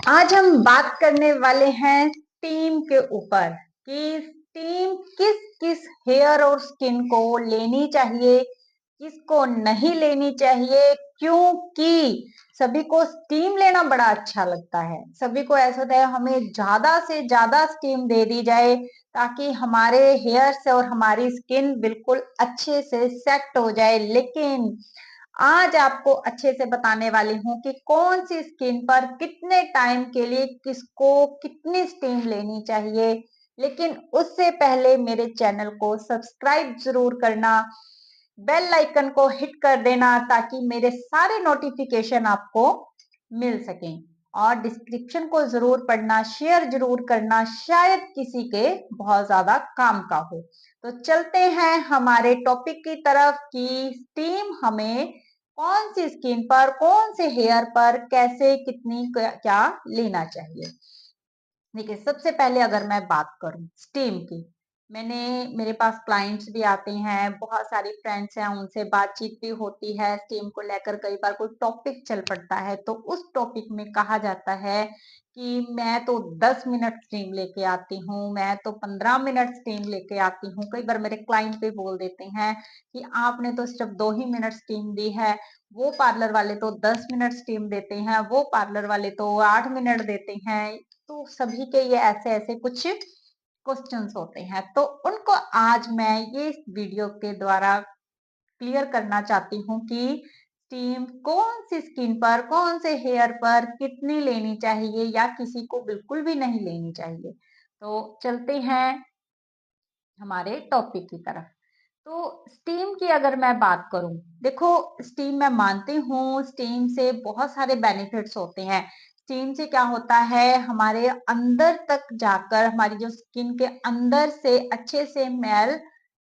आज हम बात करने वाले हैं स्टीम के ऊपर कि स्टीम किस किस हेयर और स्किन को लेनी चाहिए, किसको नहीं लेनी चाहिए। क्योंकि सभी को स्टीम लेना बड़ा अच्छा लगता है, सभी को ऐसा होता है हमें ज्यादा से ज्यादा स्टीम दे दी जाए ताकि हमारे हेयर्स और हमारी स्किन बिल्कुल अच्छे से सेट हो जाए। लेकिन आज आपको अच्छे से बताने वाली हूँ कि कौन सी स्किन पर कितने टाइम के लिए किसको कितनी स्टीम लेनी चाहिए। लेकिन उससे पहले मेरे चैनल को सब्सक्राइब जरूर करना, बेल आइकन को हिट कर देना ताकि मेरे सारे नोटिफिकेशन आपको मिल सकें। और डिस्क्रिप्शन को जरूर पढ़ना, शेयर जरूर करना, शायद किसी के बहुत ज्यादा काम का हो। तो चलते हैं हमारे टॉपिक की तरफ कि स्टीम हमें कौन सी स्किन पर, कौन से हेयर पर, कैसे, कितनी, क्या लेना चाहिए। देखिए, सबसे पहले अगर मैं बात करूं स्टीम की, मैंने मेरे पास क्लाइंट्स भी आते हैं, बहुत सारी फ्रेंड्स हैं, उनसे बातचीत भी होती है स्टीम को लेकर। कई बार कोई टॉपिक चल पड़ता है तो उस टॉपिक में कहा जाता है कि मैं तो 10 मिनट स्टीम लेके आती हूँ, मैं तो 15 मिनट स्टीम लेके आती हूँ। कई बार मेरे क्लाइंट भी बोल देते हैं कि आपने तो सिर्फ 2 ही मिनट स्टीम दी है, वो पार्लर वाले तो 10 मिनट स्टीम देते हैं, वो पार्लर वाले तो 8 मिनट देते हैं। तो सभी के ये ऐसे ऐसे कुछ क्वेश्चंस होते हैं, तो उनको आज मैं ये इस वीडियो के द्वारा क्लियर करना चाहती हूँ कि स्टीम कौन सी स्किन पर, कौन से हेयर पर कितनी लेनी चाहिए या किसी को बिल्कुल भी नहीं लेनी चाहिए। तो चलते हैं हमारे टॉपिक की तरफ। तो स्टीम की अगर मैं बात करूं, देखो, स्टीम मैं मानती हूँ स्टीम से बहुत सारे बेनिफिट्स होते हैं। स्टीम से क्या होता है, हमारे अंदर तक जाकर हमारी जो स्किन के अंदर से अच्छे से मैल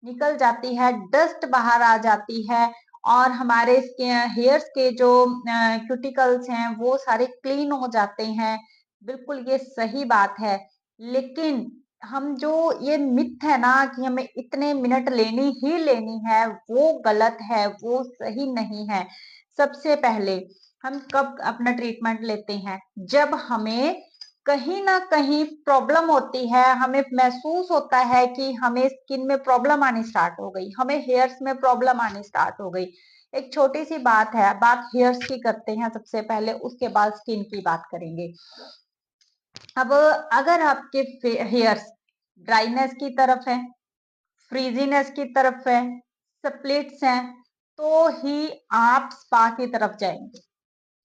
निकल जाती है, डस्ट बाहर आ जाती है और हमारे हेयर्स के जो क्यूटिकल्स हैं वो सारे क्लीन हो जाते हैं। बिल्कुल ये सही बात है। लेकिन हम जो ये मिथ है ना कि हमें इतने मिनट लेनी ही लेनी है, वो गलत है, वो सही नहीं है। सबसे पहले हम कब अपना ट्रीटमेंट लेते हैं, जब हमें कहीं ना कहीं प्रॉब्लम होती है, हमें महसूस होता है कि हमें स्किन में प्रॉब्लम आनी स्टार्ट हो गई, हमें हेयर्स में प्रॉब्लम आनी स्टार्ट हो गई। एक छोटी सी बात है, बात हेयर्स की करते हैं सबसे पहले, उसके बाद स्किन की बात करेंगे। अब अगर आपके हेयर्स ड्राइनेस की तरफ है, फ्रीजीनेस की तरफ है, स्प्लिट्स हैं, तो ही आप स्पा की तरफ जाएंगे,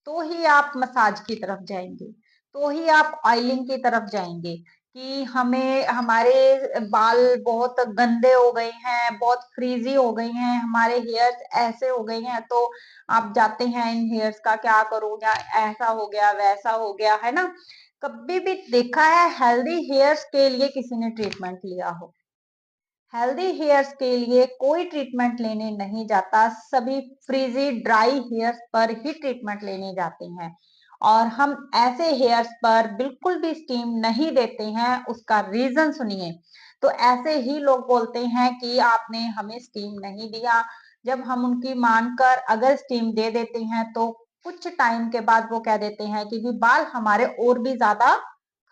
तो ही आप मसाज की तरफ जाएंगे, तो ही आप ऑयलिंग की तरफ जाएंगे कि हमें हमारे बाल बहुत गंदे हो गए हैं, बहुत फ्रीजी हो गई हैं, हमारे हेयर्स ऐसे हो गए हैं, तो आप जाते हैं इन हेयर्स का क्या करूं, या ऐसा हो गया वैसा हो गया, है ना। कभी भी देखा है हेल्दी हेयर्स के लिए किसी ने ट्रीटमेंट लिया हो? हेल्दी हेयर्स के लिए कोई ट्रीटमेंट लेने नहीं जाता, सभी फ्रीजी ड्राई हेयर्स पर ही ट्रीटमेंट लेने जाते हैं। और हम ऐसे हेयर्स पर बिल्कुल भी स्टीम नहीं देते हैं, उसका रीजन सुनिए। तो ऐसे ही लोग बोलते हैं कि आपने हमें स्टीम नहीं दिया। जब हम उनकी मानकर अगर स्टीम दे देते हैं तो कुछ टाइम के बाद वो कह देते हैं कि बाल हमारे और भी ज्यादा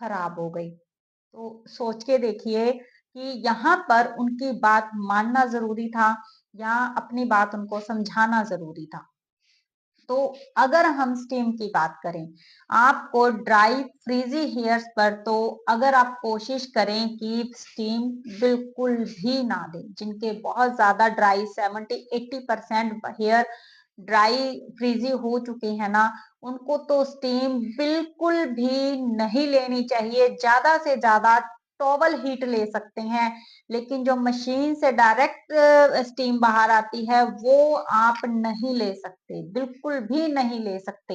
खराब हो गई। तो सोच के देखिए कि यहाँ पर उनकी बात मानना जरूरी था या अपनी बात उनको समझाना जरूरी था। तो अगर हम स्टीम की बात करें, आपको ड्राई फ्रीजी हेयर्स पर, तो अगर आप कोशिश करें कि स्टीम बिल्कुल भी ना दें, जिनके बहुत ज्यादा ड्राई 70-80% हेयर ड्राई फ्रीजी हो चुके हैं ना, उनको तो स्टीम बिल्कुल भी नहीं लेनी चाहिए। ज्यादा से ज्यादा टॉवल हीट ले सकते हैं, लेकिन जो मशीन से डायरेक्ट स्टीम बाहर आती है वो आप नहीं ले सकते, बिल्कुल भी नहीं ले सकते।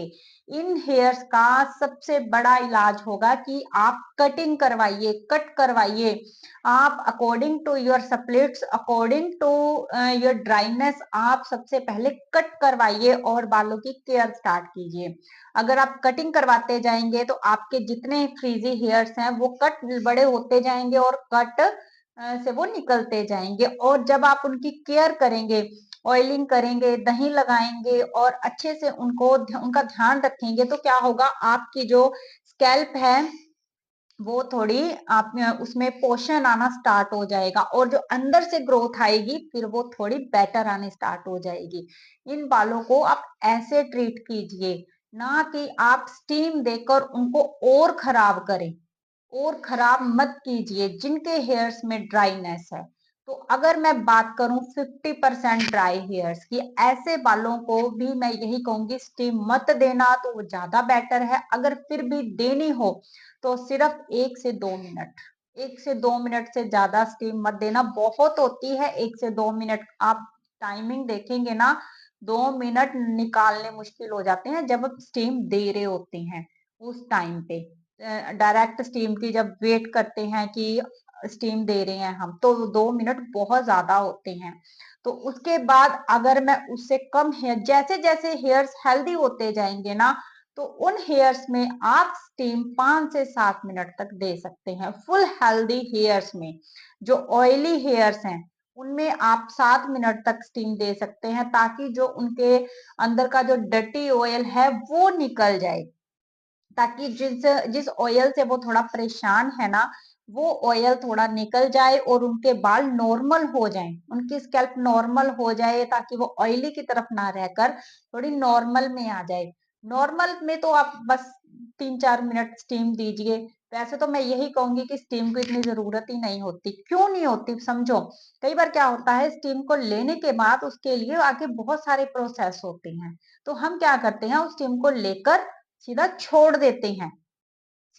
इन हेयर्स का सबसे बड़ा इलाज होगा कि आप कटिंग करवाइए, कट करवाइए। आप according to your splits, according to your dryness, आप सबसे पहले कट करवाइए और बालों की केयर स्टार्ट कीजिए। अगर आप कटिंग करवाते जाएंगे तो आपके जितने फ्रीजी हेयर्स हैं वो कट बड़े होते जाएंगे और कट से वो निकलते जाएंगे। और जब आप उनकी केयर करेंगे, ऑयलिंग करेंगे, दही लगाएंगे और अच्छे से उनका ध्यान रखेंगे तो क्या होगा, आपकी जो स्कैल्प है वो थोड़ी आप में उसमें पोषण आना स्टार्ट हो जाएगा और जो अंदर से ग्रोथ आएगी फिर वो थोड़ी बेटर आने स्टार्ट हो जाएगी। इन बालों को आप ऐसे ट्रीट कीजिए, ना कि आप स्टीम देकर उनको और खराब करें, और खराब मत कीजिए जिनके हेयर्स में ड्राइनेस है। तो अगर मैं बात करूं 50% ड्राई हेयर्स की, ऐसे बालों को भी मैं यही कहूंगी स्टीम मत देना, तो वो ज्यादा बेटर है। अगर फिर भी देनी हो तो सिर्फ 1 से 2 मिनट, 1 से 2 मिनट से ज्यादा स्टीम मत देना, बहुत होती है 1 से 2 मिनट। आप टाइमिंग देखेंगे ना, 2 मिनट निकालने मुश्किल हो जाते हैं जब आप स्टीम दे रहे होते हैं। उस टाइम पे डायरेक्ट स्टीम की जब वेट करते हैं कि स्टीम दे रहे हैं हम, तो 2 मिनट बहुत ज्यादा होते हैं। तो उसके बाद अगर मैं उससे कम हेयर, जैसे जैसे हेयर्स हेल्दी होते जाएंगे ना, तो उन हेयर्स में आप स्टीम 5 से 7 मिनट तक दे सकते हैं। फुल हेल्दी हेयर्स में, जो ऑयली हेयर्स हैं उनमें आप 7 मिनट तक स्टीम दे सकते हैं, ताकि जो उनके अंदर का जो डर्टी ऑयल है वो निकल जाए, ताकि जिस जिस ऑयल से वो थोड़ा परेशान है ना, वो ऑयल थोड़ा निकल जाए और उनके बाल नॉर्मल हो जाएं, उनकी स्कैल्प नॉर्मल हो जाए, ताकि वो ऑयली की तरफ ना रहकर थोड़ी नॉर्मल में आ जाए। नॉर्मल में तो आप बस 3-4 मिनट स्टीम दीजिए। वैसे तो मैं यही कहूंगी कि स्टीम को इतनी जरूरत ही नहीं होती। क्यों नहीं होती समझो। कई बार क्या होता है, स्टीम को लेने के बाद उसके लिए आगे बहुत सारे प्रोसेस होते हैं, तो हम क्या करते हैं, उस स्टीम को लेकर सीधा छोड़ देते हैं,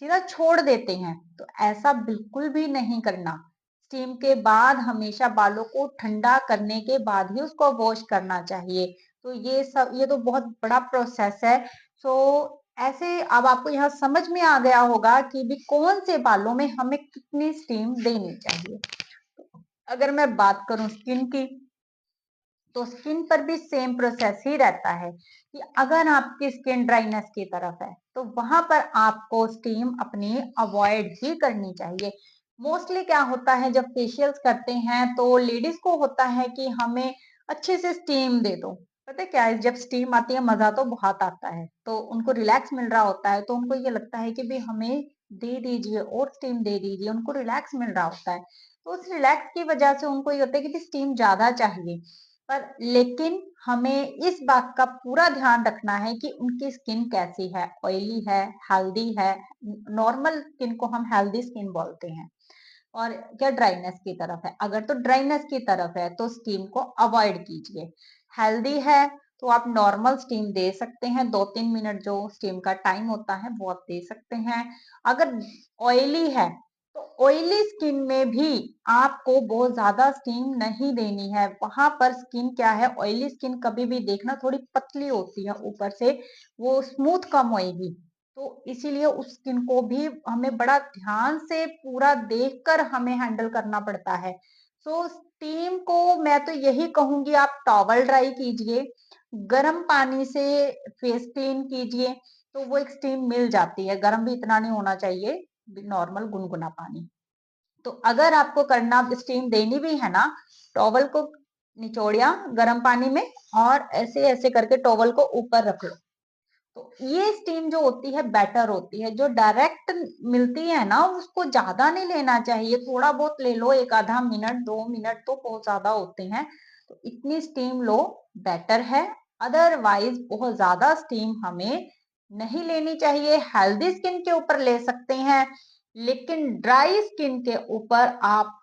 सीधा छोड़ देते हैं। तो ऐसा बिल्कुल भी नहीं करना। स्टीम के बाद हमेशा बालों को ठंडा करने के बाद ही उसको वॉश करना चाहिए। तो ये तो बहुत बड़ा प्रोसेस है। सो ऐसे अब आपको यहाँ समझ में आ गया होगा कि भी कौन से बालों में हमें कितनी स्टीम देनी चाहिए। अगर मैं बात करूं स्किन की, तो स्किन पर भी सेम प्रोसेस ही रहता है कि अगर आपकी स्किन ड्राइनेस की तरफ है तो वहां पर आपको स्टीम अपनी अवॉइड ही करनी चाहिए। मोस्टली क्या होता है, जब फेशियल्स करते हैं तो लेडीज को होता है कि हमें अच्छे से स्टीम दे दो। पता है क्या है, जब स्टीम आती है मजा तो बहुत आता है, तो उनको रिलैक्स मिल रहा होता है, तो उनको ये लगता है कि भाई हमें दे दीजिए और स्टीम दे दीजिए, उनको रिलैक्स मिल रहा होता है। तो उस रिलैक्स की वजह से उनको ये होता है कि स्टीम ज्यादा चाहिए। पर लेकिन हमें इस बात का पूरा ध्यान रखना है कि उनकी स्किन कैसी है, ऑयली है, हेल्दी है। नॉर्मल स्किन को हम हेल्दी स्किन बोलते हैं, और क्या ड्राइनेस की तरफ है। अगर तो ड्राइनेस की तरफ है तो स्टीम को अवॉइड कीजिए। हेल्दी है तो आप नॉर्मल स्टीम दे सकते हैं, 2-3 मिनट जो स्टीम का टाइम होता है वो आप दे सकते हैं। अगर ऑयली है तो ऑयली स्किन में भी आपको बहुत ज्यादा स्टीम नहीं देनी है। वहां पर स्किन क्या है, ऑयली स्किन कभी भी देखना थोड़ी पतली होती है, ऊपर से वो स्मूथ कम होएगी, तो इसीलिए उस स्किन को भी हमें बड़ा ध्यान से पूरा देखकर हमें हैंडल करना पड़ता है। सो स्टीम को मैं तो यही कहूंगी, आप टॉवल ड्राई कीजिए, गर्म पानी से फेस क्लीन कीजिए, तो वो एक स्टीम मिल जाती है। गर्म भी इतना नहीं होना चाहिए, नॉर्मल गुनगुना पानी। तो अगर आपको करना स्टीम देनी भी है ना, टॉवल को निचोड़िया गर्म पानी में और ऐसे ऐसे करके टॉवल को ऊपर रख लो। तो ये स्टीम जो होती है बेटर होती है। जो डायरेक्ट मिलती है ना उसको ज्यादा नहीं लेना चाहिए, थोड़ा बहुत ले लो, 1 आधा मिनट 2 मिनट तो बहुत ज्यादा होते हैं। तो इतनी स्टीम लो, बेटर है। अदरवाइज बहुत ज्यादा स्टीम हमें नहीं लेनी चाहिए। हेल्दी स्किन के ऊपर ले सकते हैं, लेकिन ड्राई स्किन के ऊपर आप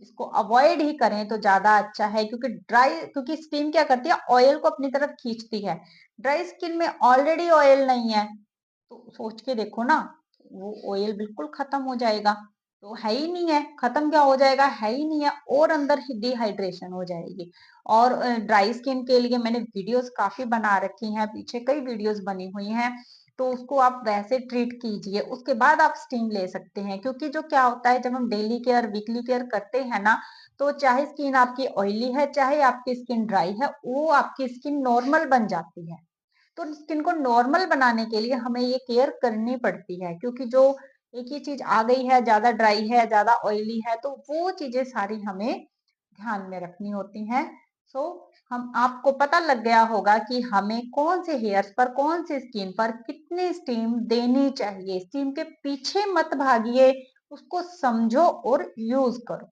इसको अवॉइड ही करें तो ज्यादा अच्छा है। क्योंकि स्टीम क्या करती है, ऑयल को अपनी तरफ खींचती है। ड्राई स्किन में ऑलरेडी ऑयल नहीं है, तो सोच के देखो ना, वो ऑयल बिल्कुल खत्म हो जाएगा। तो है ही नहीं है, खत्म क्या हो जाएगा, है ही नहीं है, और अंदर डिहाइड्रेशन हो जाएगी। और ड्राई स्किन के लिए मैंने वीडियोस काफी बना रखी हैं, पीछे कई वीडियोस बनी हुई हैं, तो उसको आप वैसे ट्रीट कीजिए, उसके बाद आप स्टीम ले सकते हैं। क्योंकि जो क्या होता है, जब हम डेली केयर वीकली केयर करते हैं ना, तो चाहे स्किन आपकी ऑयली है चाहे आपकी स्किन ड्राई है, वो आपकी स्किन नॉर्मल बन जाती है। तो स्किन को नॉर्मल बनाने के लिए हमें ये केयर करनी पड़ती है। क्योंकि जो एक ही चीज आ गई है, ज्यादा ड्राई है ज्यादा ऑयली है, तो वो चीजें सारी हमें ध्यान में रखनी होती हैं। सो हम आपको पता लग गया होगा कि हमें कौन से हेयर्स पर कौन सी स्किन पर कितनी स्टीम देनी चाहिए। स्टीम के पीछे मत भागिए, उसको समझो और यूज करो।